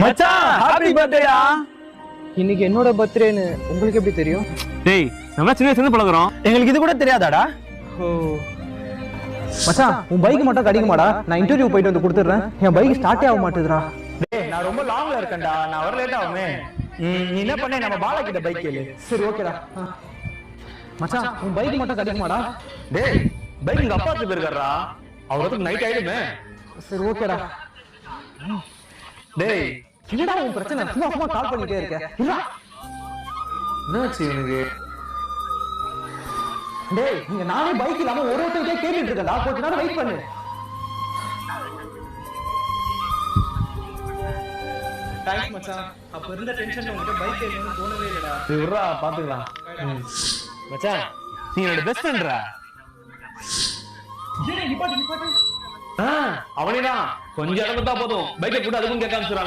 மச்சான் ஹாப்பி பர்த்டேடா. இன்னைக்கு என்னோட பர்த்டேன்னு உங்களுக்கு எப்படி தெரியும்? டேய் நம்ம சின்ன வயசுல பழகுறோம். எங்களுக்கு இது கூட தெரியாதாடா? ஓ மச்சான், உன் பைக் மட்டும் கிடைக்குமாடா? நான் இன்டர்வியூ போயிட்டு வந்து கொடுத்துறேன். என் பைக் ஸ்டார்ட்டே ஆக மாட்டேதுடா. டேய் நான் ரொம்ப லாங்ல இருக்கேன்டா, நான் வர லேட் ஆகுமே. நீ என்ன பண்ணே, நம்ம பாலா கிட்ட பைக் கேளு. சரி ஓகேடா. மச்சான், உன் பைக் மட்டும் கிடைக்குமாடா? டேய் பைக் எங்க அப்பா கிட்ட இருக்காரா, அவருக்கு நைட் ஆயிடுமே. சரி ஓகேடா. டேய் என்னடா உன் பிரச்சனை? சும்மா கால் பண்ணிட்டே இருக்க. என்னாச்சு இவனுக்கு? டேய் நீங்க நானே பைக் இல்லாம ஒருத்தருக்கே கேட்டுட்டு இருக்கேன்டா. கொஞ்ச நேரம் வெயிட் பண்ணு. தேங்க்ஸ் மச்சான். அப்ப இருந்த டென்ஷன்ல உன்கிட்ட பைக் ஏறணும்னு தோணவே இல்லடா. விட்றா பாத்துக்கலாம். மச்சான் நீ என்னோட பெஸ்ட் ஃப்ரெண்ட்ரா. அவனேதான் கொஞ்சம் இடம் கொடுத்தா போதும், பைக்கை கூட அதுக்கும் கேட்க ஆரம்பிச்சிடறான்.